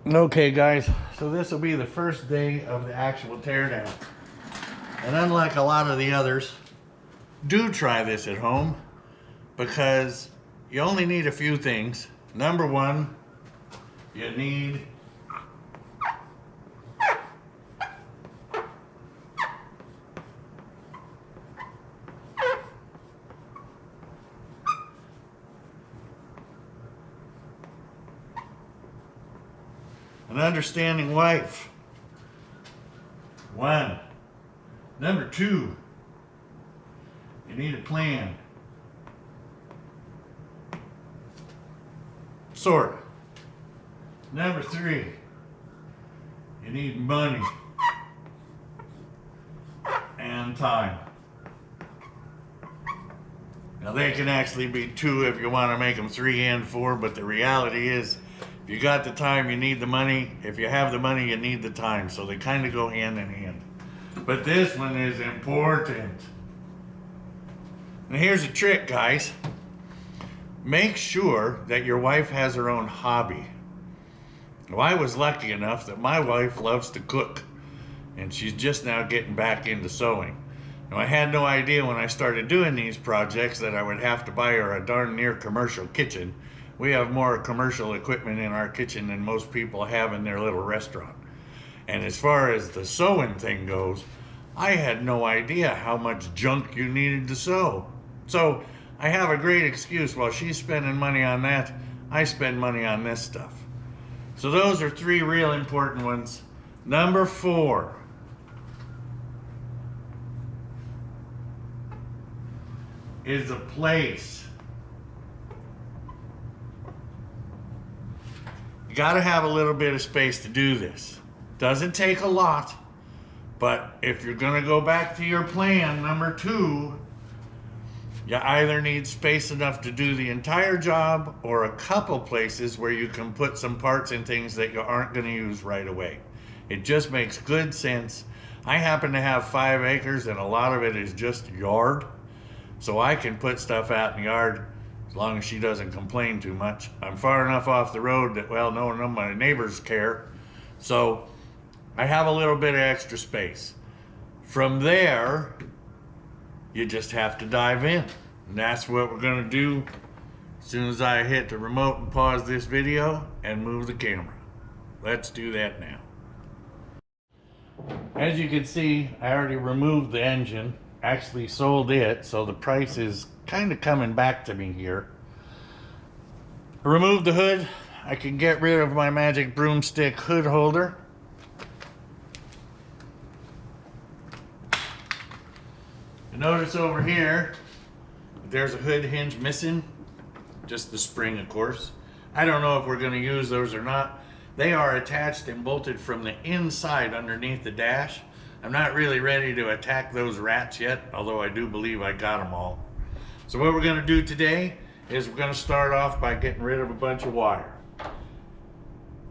Okay guys, so this will be the first day of the actual teardown. And unlike a lot of the others, do try this at home because you only need a few things. Number one, you need an understanding wife. One. Number two, you need a plan. Sort of. Number three, you need money and time. Now they can actually be two if you want to make them 3 and 4, but the reality is if you got the time, you need the money. If you have the money, you need the time. So they kind of go hand in hand. But this one is important. And here's a trick, guys. Make sure that your wife has her own hobby. Well, I was lucky enough that my wife loves to cook, and she's just now getting back into sewing. Now, I had no idea when I started doing these projects that I would have to buy her a darn near commercial kitchen. We have more commercial equipment in our kitchen than most people have in their little restaurant. And as far as the sewing thing goes, I had no idea how much junk you needed to sew. So I have a great excuse. While she's spending money on that, I spend money on this stuff. So those are 3 real important ones. Number 4. Is a place. You got to have a little bit of space to do this. Doesn't take a lot, but if you're going to go back to your plan, number 2, you either need space enough to do the entire job or a couple places where you can put some parts and things that you aren't going to use right away. It just makes good sense. I happen to have 5 acres and a lot of it is just yard, so I can put stuff out in the yard as long as she doesn't complain too much. I'm far enough off the road that, well, none of my neighbors care, so I have a little bit of extra space. From there, you just have to dive in. And that's what we're gonna do as soon as I hit the remote and pause this video and move the camera. Let's do that now. As you can see, I already removed the engine, actually sold it, so the price is kind of coming back to me here. I removed the hood. I can get rid of my magic broomstick hood holder. You notice over here, there's a hood hinge missing, just the spring, of course. I don't know if we're going to use those or not. They are attached and bolted from the inside underneath the dash. I'm not really ready to attack those rats yet, although I do believe I got them all. So what we're going to do today is we're going to start off by getting rid of a bunch of wire.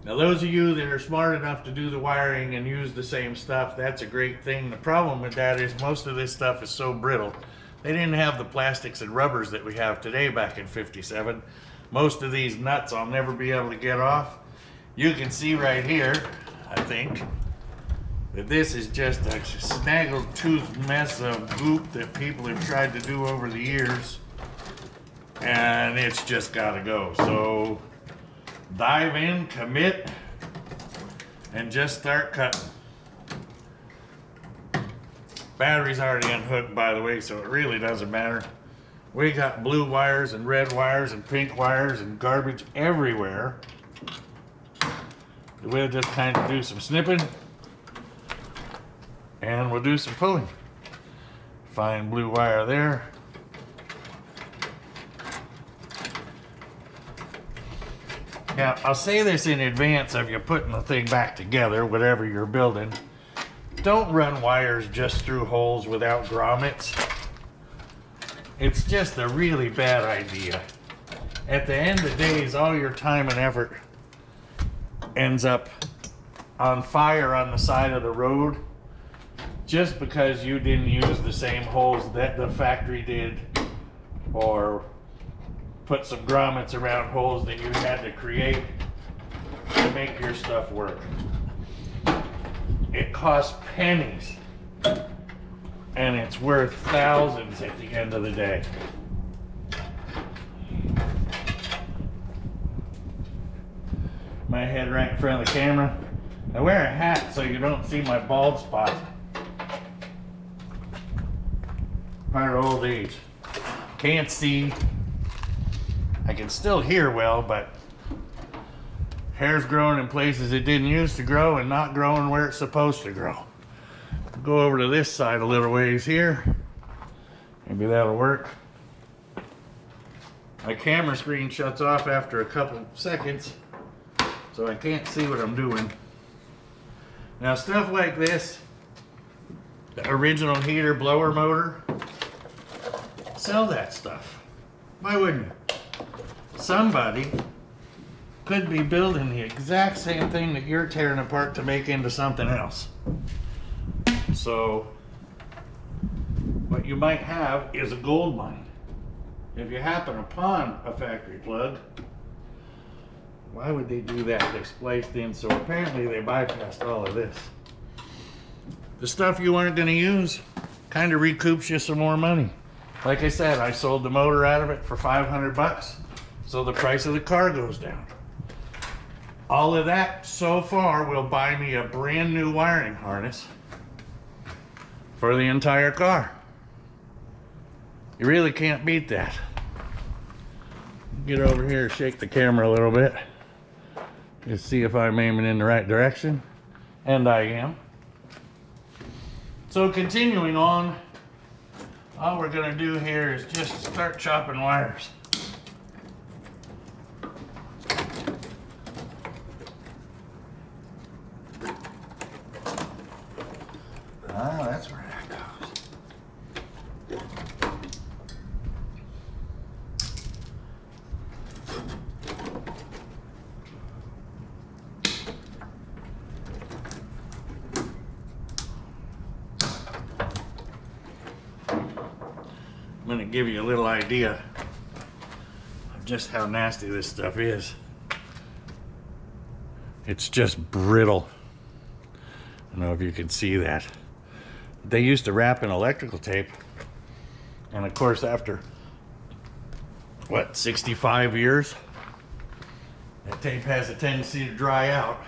Now those of you that are smart enough to do the wiring and use the same stuff, that's a great thing. The problem with that is most of this stuff is so brittle. They didn't have the plastics and rubbers that we have today back in '57. Most of these nuts I'll never be able to get off. You can see right here, I think, that this is just a snaggled tooth mess of goop that people have tried to do over the years. And it's just gotta go. So dive in, commit, and just start cutting. Battery's already unhooked, by the way, so it really doesn't matter. We got blue wires and red wires and pink wires and garbage everywhere. We'll just kind of do some snipping and we'll do some pulling. Fine blue wire there. Now, I'll say this in advance of you putting the thing back together, whatever you're building. Don't run wires just through holes without grommets. It's just a really bad idea. At the end of the day, all your time and effort ends up on fire on the side of the road just because you didn't use the same holes that the factory did, or put some grommets around holes that you had to create. to make your stuff work. It costs pennies, and it's worth thousands at the end of the day. My head right in front of the camera. I wear a hat so you don't see my bald spot. Part of old age. Can't see. I can still hear well, but hair's growing in places it didn't used to grow and not growing where it's supposed to grow. Go over to this side a little ways here. Maybe that'll work. My camera screen shuts off after a couple seconds, so I can't see what I'm doing. Now stuff like this, the original heater blower motor, sell that stuff. Why wouldn't you? Somebody could be building the exact same thing that you're tearing apart to make into something else. So what you might have is a gold mine. If you happen upon a factory plug, why would they do that? They spliced in, so apparently they bypassed all of this. The stuff you aren't going to use kind of recoups you some more money. Like I said, I sold the motor out of it for 500 bucks, so the price of the car goes down. All of that so far will buy me a brand new wiring harness for the entire car. You really can't beat that. Get over here, shake the camera a little bit. Just see if I'm aiming in the right direction. And I am. So continuing on, all we're gonna do here is just start chopping wires. Ah, that's where that goes. I'm going to give you a little idea of just how nasty this stuff is. It's just brittle. I don't know if you can see that. They used to wrap in electrical tape, and of course after what, 65 years, that tape has a tendency to dry out.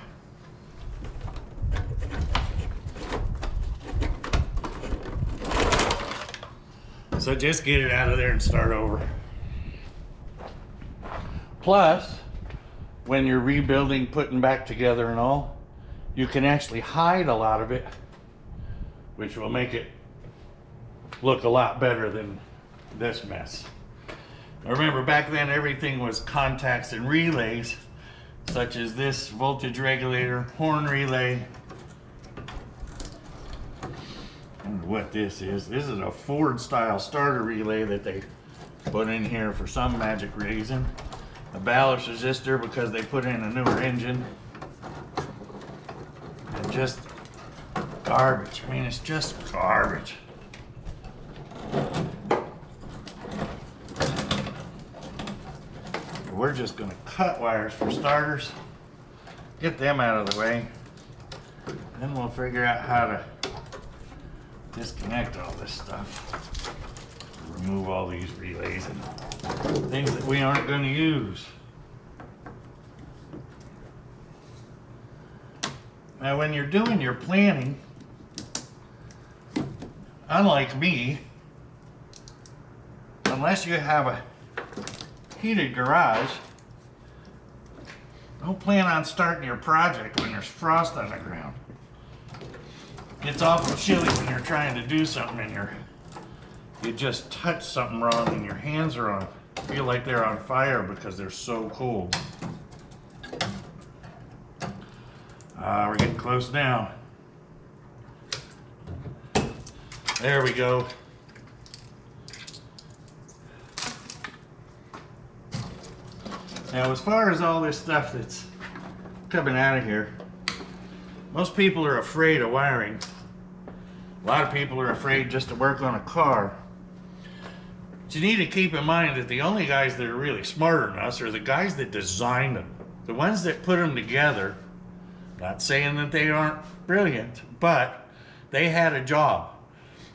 So just get it out of there and start over. Plus, when you're rebuilding, putting back together and all, you can actually hide a lot of it, which will make it look a lot better than this mess. Now remember, back then everything was contacts and relays, such as this voltage regulator, horn relay. I don't know what this is. This is a Ford style starter relay that they put in here for some magic reason. A ballast resistor because they put in a newer engine. And just garbage. I mean, it's just garbage. We're just going to cut wires for starters, get them out of the way, then we'll figure out how to disconnect all this stuff. Remove all these relays and things that we aren't going to use. Now when you're doing your planning, unlike me, unless you have a heated garage, don't plan on starting your project when there's frost on the ground. It's awful chilly when you're trying to do something and you just touch something wrong and your hands are on, feel like they're on fire because they're so cold. We're getting close now. There we go. Now, as far as all this stuff that's coming out of here, most people are afraid of wiring. A lot of people are afraid just to work on a car. But you need to keep in mind that the only guys that are really smarter than us are the guys that design them. The ones that put them together, not saying that they aren't brilliant, but they had a job.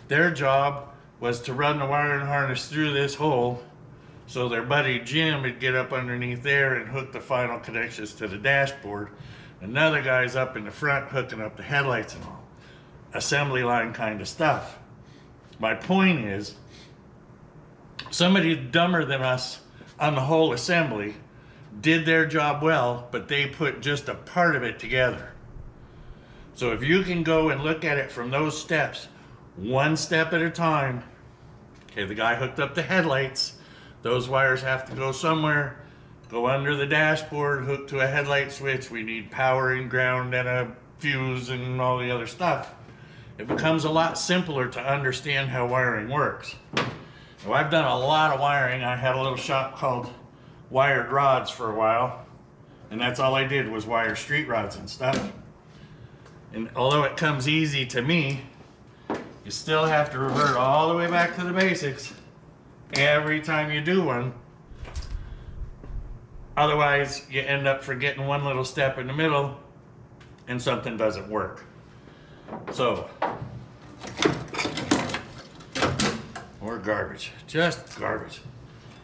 Their job was to run the wiring harness through this hole so their buddy Jim would get up underneath there and hook the final connections to the dashboard. Another guy's up in the front hooking up the headlights and all. Assembly line kind of stuff. My point is, somebody dumber than us on the whole assembly did their job well, but they put just a part of it together. So if you can go and look at it from those steps, one step at a time. Okay, the guy hooked up the headlights. Those wires have to go somewhere, go under the dashboard, hook to a headlight switch. We need power and ground and a fuse and all the other stuff. It becomes a lot simpler to understand how wiring works. Now, I've done a lot of wiring. I had a little shop called Wired Rods for a while, and that's all I did was wire street rods and stuff. And although it comes easy to me, you still have to revert all the way back to the basics every time you do one. Otherwise, you end up forgetting one little step in the middle and something doesn't work. So, more garbage, just garbage.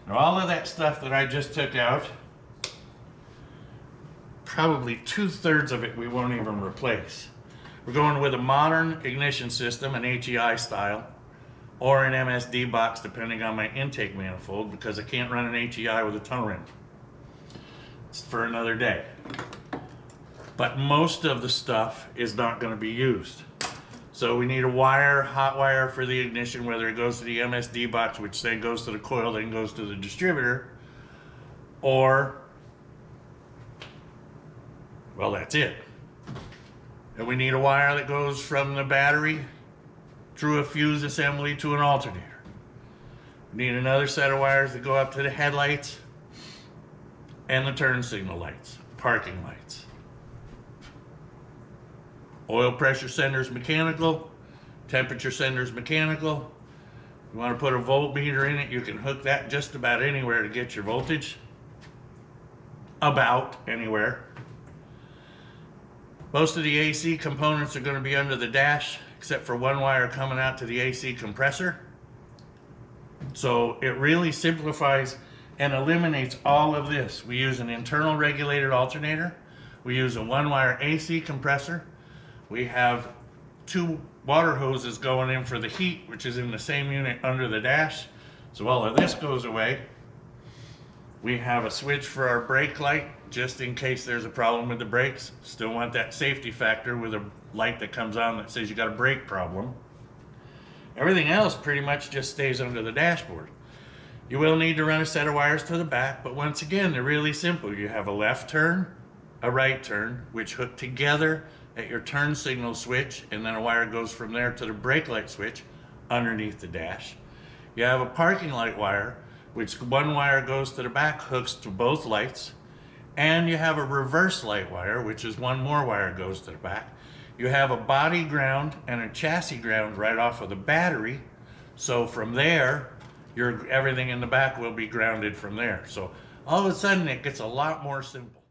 Now, all of that stuff that I just took out, probably 2/3 of it we won't even replace. We're going with a modern ignition system, an HEI style, or an MSD box, depending on my intake manifold, because I can't run an HEI with a tunnel ring. It's for another day. But most of the stuff is not going to be used. So we need a wire, hot wire for the ignition, whether it goes to the MSD box, which then goes to the coil, then goes to the distributor, or, well, that's it. And we need a wire that goes from the battery through a fuse assembly to an alternator. We need another set of wires that go up to the headlights and the turn signal lights, parking lights. Oil pressure sender's mechanical, temperature sender's mechanical. You want to put a voltmeter in it, you can hook that just about anywhere to get your voltage. About anywhere. Most of the AC components are going to be under the dash, except for one wire coming out to the AC compressor. So it really simplifies and eliminates all of this. We use an internal regulated alternator. We use a one-wire AC compressor. We have 2 water hoses going in for the heat, which is in the same unit under the dash. So all of this goes away. We have a switch for our brake light, just in case there's a problem with the brakes. Still want that safety factor with a light that comes on that says you got a brake problem. Everything else pretty much just stays under the dashboard. You will need to run a set of wires to the back, but once again, they're really simple. You have a left turn, a right turn, which hook together at your turn signal switch, and then a wire goes from there to the brake light switch underneath the dash. You have a parking light wire, which one wire goes to the back, hooks to both lights, and you have a reverse light wire, which is one more wire goes to the back. You have a body ground and a chassis ground right off of the battery, so from there, everything in the back will be grounded from there. So all of a sudden, it gets a lot more simple.